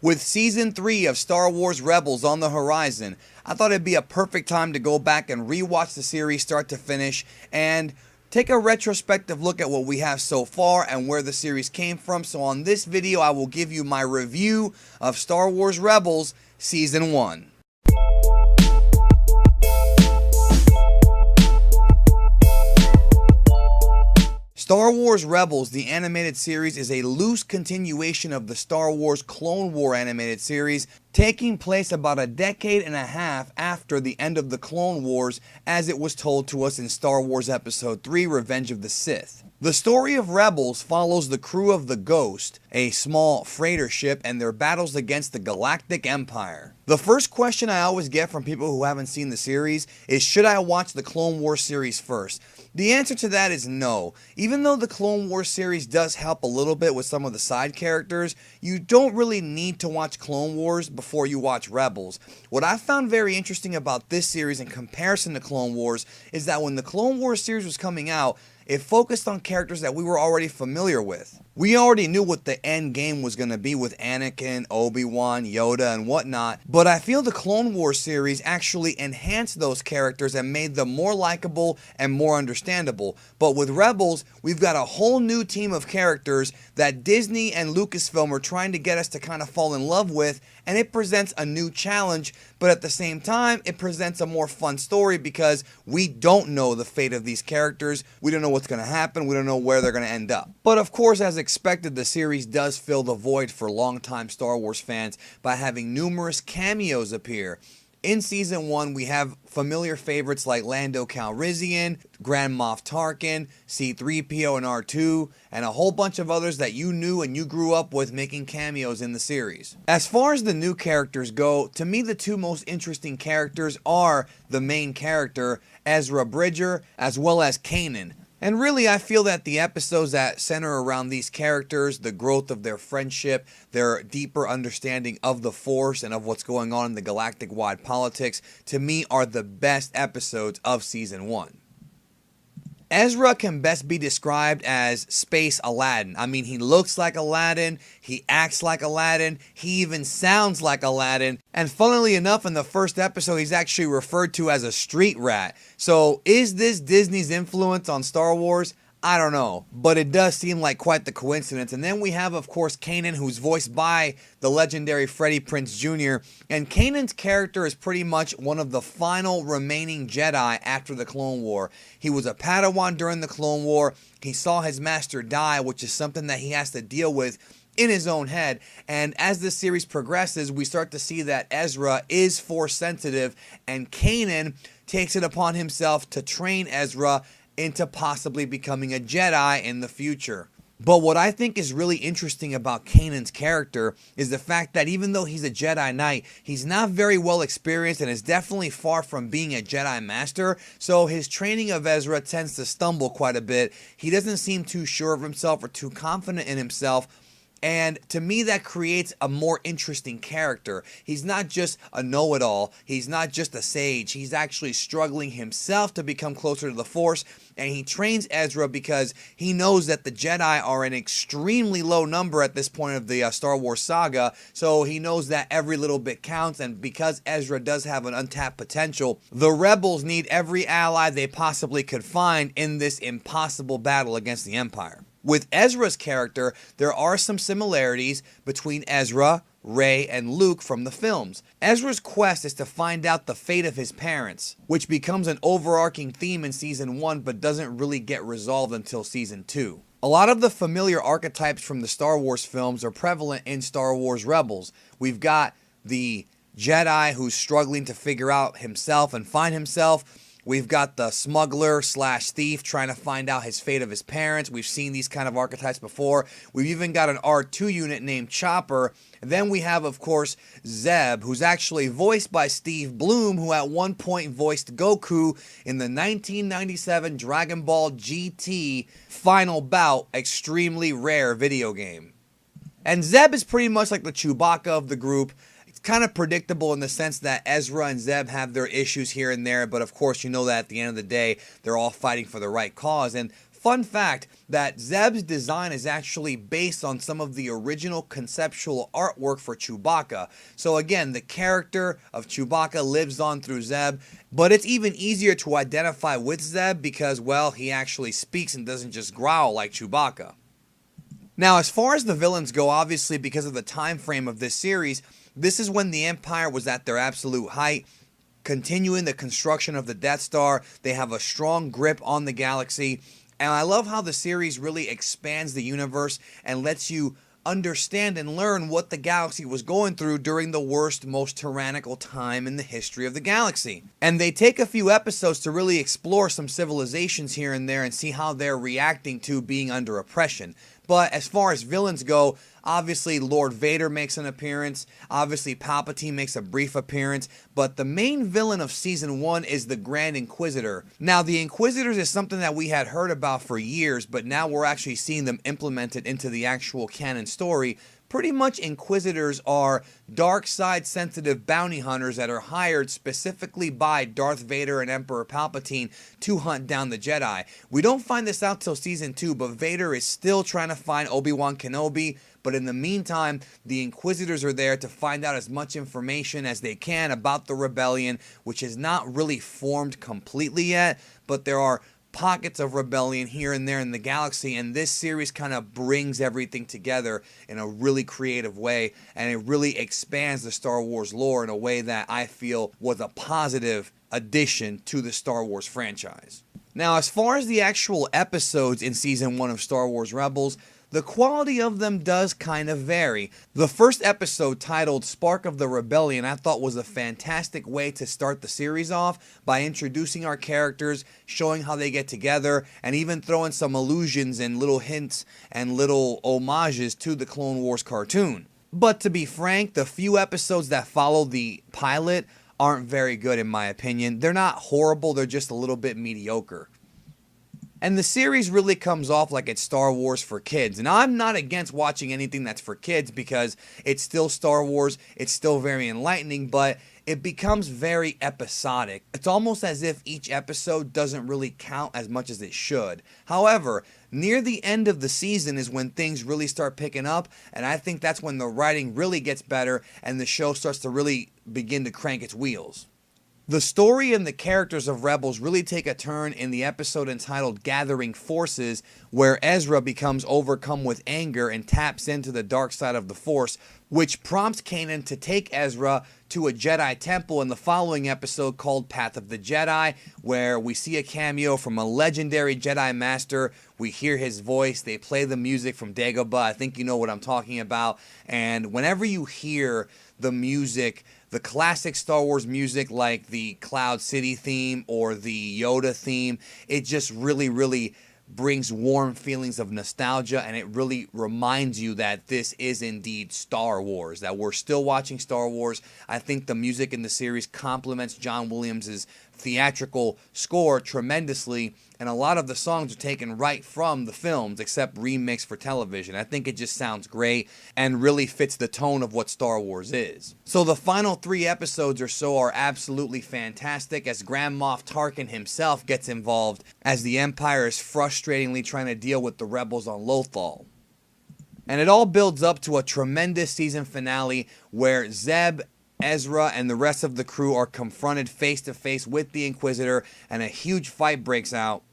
With Season 3 of Star Wars Rebels on the horizon, I thought it'd be a perfect time to go back and rewatch the series start to finish and take a retrospective look at what we have so far and where the series came from. So on this video, I will give you my review of Star Wars Rebels Season 1. Star Wars Rebels, the animated series, is a loose continuation of the Star Wars Clone War animated series, taking place about a decade and a half after the end of the Clone Wars, as it was told to us in Star Wars Episode 3, Revenge of the Sith. The story of Rebels follows the crew of the Ghost, a small freighter ship, and their battles against the Galactic Empire. The first question I always get from people who haven't seen the series is, should I watch the Clone Wars series first? The answer to that is no. Even though the Clone Wars series does help a little bit with some of the side characters, you don't really need to watch Clone Wars before you watch Rebels. What I found very interesting about this series in comparison to Clone Wars is that when the Clone Wars series was coming out, it focused on characters that we were already familiar with. We already knew what the end game was going to be with Anakin, Obi-Wan, Yoda, and whatnot, but I feel the Clone Wars series actually enhanced those characters and made them more likable and more understandable. But with Rebels, we've got a whole new team of characters that Disney and Lucasfilm are trying to get us to kind of fall in love with, and it presents a new challenge, but at the same time, it presents a more fun story because we don't know the fate of these characters. We don't know what's going to happen. We don't know where they're going to end up. But of course, as expected, the series does fill the void for longtime Star Wars fans by having numerous cameos appear. In Season 1, we have familiar favorites like Lando Calrissian, Grand Moff Tarkin, C-3PO and R2, and a whole bunch of others that you knew and you grew up with making cameos in the series. As far as the new characters go, to me the two most interesting characters are the main character, Ezra Bridger, as well as Kanan. And really, I feel that the episodes that center around these characters, the growth of their friendship, their deeper understanding of the Force and of what's going on in the galactic-wide politics, to me are the best episodes of Season 1. Ezra can best be described as Space Aladdin. I mean, he looks like Aladdin, he acts like Aladdin, he even sounds like Aladdin, and funnily enough, in the first episode, he's actually referred to as a street rat. So, is this Disney's influence on Star Wars? I don't know, but it does seem like quite the coincidence. And then we have, of course, Kanan, who's voiced by the legendary Freddie Prinze Jr., and Kanan's character is pretty much one of the final remaining Jedi after the Clone War. He was a Padawan during the Clone War. He saw his master die, which is something that he has to deal with in his own head. And as this series progresses, we start to see that Ezra is Force sensitive, and Kanan takes it upon himself to train Ezra into possibly becoming a Jedi in the future. But what I think is really interesting about Kanan's character is the fact that even though he's a Jedi Knight, he's not very well experienced and is definitely far from being a Jedi Master, so his training of Ezra tends to stumble quite a bit. He doesn't seem too sure of himself or too confident in himself. And to me, that creates a more interesting character. He's not just a know-it-all. He's not just a sage. He's actually struggling himself to become closer to the Force. And he trains Ezra because he knows that the Jedi are an extremely low number at this point of the Star Wars saga. So he knows that every little bit counts. And because Ezra does have an untapped potential, the Rebels need every ally they possibly could find in this impossible battle against the Empire. With Ezra's character, there are some similarities between Ezra, Rey, and Luke from the films. Ezra's quest is to find out the fate of his parents, which becomes an overarching theme in Season 1 but doesn't really get resolved until Season 2. A lot of the familiar archetypes from the Star Wars films are prevalent in Star Wars Rebels. We've got the Jedi who's struggling to figure out himself and find himself. We've got the smuggler slash thief trying to find out his fate of his parents. We've seen these kind of archetypes before. We've even got an R2 unit named Chopper. And then we have, of course, Zeb, who's actually voiced by Steve Blum, who at one point voiced Goku in the 1997 Dragon Ball GT Final Bout extremely rare video game. And Zeb is pretty much like the Chewbacca of the group. Kind of predictable in the sense that Ezra and Zeb have their issues here and there, but of course you know that at the end of the day they're all fighting for the right cause. And Fun fact that Zeb's design is actually based on some of the original conceptual artwork for Chewbacca. So again, the character of Chewbacca lives on through Zeb, but it's even easier to identify with Zeb because, well, he actually speaks and doesn't just growl like Chewbacca. Now, as far as the villains go, obviously because of the time frame of this series, this is when the Empire was at their absolute height, continuing the construction of the Death Star. They have a strong grip on the galaxy. And I love how the series really expands the universe and lets you understand and learn what the galaxy was going through during the worst, most tyrannical time in the history of the galaxy. And they take a few episodes to really explore some civilizations here and there and see how they're reacting to being under oppression. But as far as villains go, obviously Lord Vader makes an appearance, obviously Palpatine makes a brief appearance, but the main villain of Season 1 is the Grand Inquisitor. Now, the Inquisitors is something that we had heard about for years, but now we're actually seeing them implemented into the actual canon story. Pretty much Inquisitors are dark side sensitive bounty hunters that are hired specifically by Darth Vader and Emperor Palpatine to hunt down the Jedi. We don't find this out till Season 2, but Vader is still trying to find Obi-Wan Kenobi. But in the meantime, the Inquisitors are there to find out as much information as they can about the rebellion, which is not really formed completely yet, but there are pockets of rebellion here and there in the galaxy, and this series kind of brings everything together in a really creative way, and it really expands the Star Wars lore in a way that I feel was a positive addition to the Star Wars franchise. Now, as far as the actual episodes in Season 1 of Star Wars Rebels, the quality of them does kind of vary. The first episode, titled Spark of the Rebellion, I thought was a fantastic way to start the series off by introducing our characters, showing how they get together, and even throwing some allusions and little hints and little homages to the Clone Wars cartoon. But to be frank, the few episodes that follow the pilot aren't very good in my opinion. They're not horrible, they're just a little bit mediocre. And the series really comes off like it's Star Wars for kids. Now, I'm not against watching anything that's for kids because it's still Star Wars, it's still very enlightening, but it becomes very episodic. It's almost as if each episode doesn't really count as much as it should. However, near the end of the season is when things really start picking up, and I think that's when the writing really gets better and the show starts to really begin to crank its wheels. The story and the characters of Rebels really take a turn in the episode entitled Gathering Forces, where Ezra becomes overcome with anger and taps into the dark side of the Force, which prompts Kanan to take Ezra to a Jedi temple in the following episode called Path of the Jedi, where we see a cameo from a legendary Jedi Master. We hear his voice, they play the music from Dagobah. I think you know what I'm talking about. And whenever you hear the music, the classic Star Wars music like the Cloud City theme or the Yoda theme, it just really brings warm feelings of nostalgia, and it really reminds you that this is indeed Star Wars, that we're still watching Star Wars. I think the music in the series complements John Williams' theatrical score tremendously, and a lot of the songs are taken right from the films except remixed for television. I think it just sounds great and really fits the tone of what Star Wars is. So the final 3 episodes or so are absolutely fantastic as Grand Moff Tarkin himself gets involved as the Empire is frustratingly trying to deal with the rebels on Lothal. And it all builds up to a tremendous season finale where Zeb, Ezra, and the rest of the crew are confronted face to face with the Inquisitor, and a huge fight breaks out,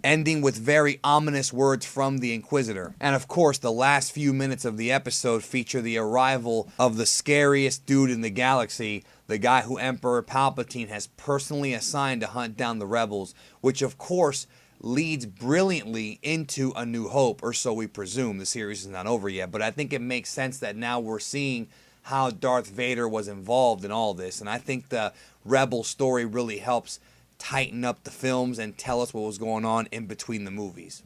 ending with very ominous words from the Inquisitor. And of course, the last few minutes of the episode feature the arrival of the scariest dude in the galaxy, the guy who Emperor Palpatine has personally assigned to hunt down the rebels, which of course leads brilliantly into A New Hope, or so we presume. The series is not over yet, but I think it makes sense that now we're seeing how Darth Vader was involved in all this, and I think the Rebel story really helps tighten up the films and tell us what was going on in between the movies.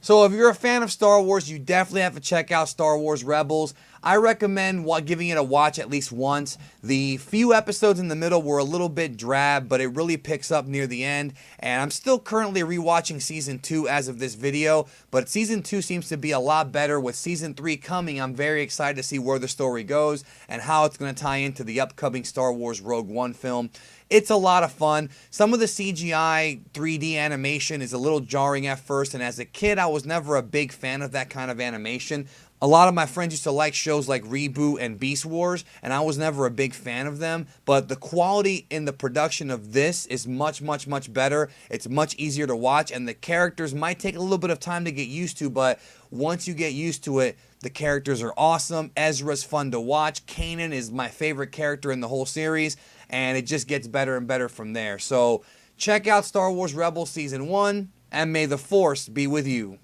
So if you're a fan of Star Wars, you definitely have to check out Star Wars Rebels. I recommend giving it a watch at least once. The few episodes in the middle were a little bit drab, but it really picks up near the end. And I'm still currently rewatching season 2 as of this video, but season 2 seems to be a lot better. With season 3 coming, I'm very excited to see where the story goes and how it's going to tie into the upcoming Star Wars Rogue One film. It's a lot of fun. Some of the CGI 3D animation is a little jarring at first, and as a kid, I was never a big fan of that kind of animation. A lot of my friends used to like shows like Reboot and Beast Wars, and I was never a big fan of them. But the quality in the production of this is much, much, much better. It's much easier to watch, and the characters might take a little bit of time to get used to, but once you get used to it, the characters are awesome. Ezra's fun to watch. Kanan is my favorite character in the whole series, and it just gets better and better from there. So check out Star Wars Rebels Season 1, and may the Force be with you.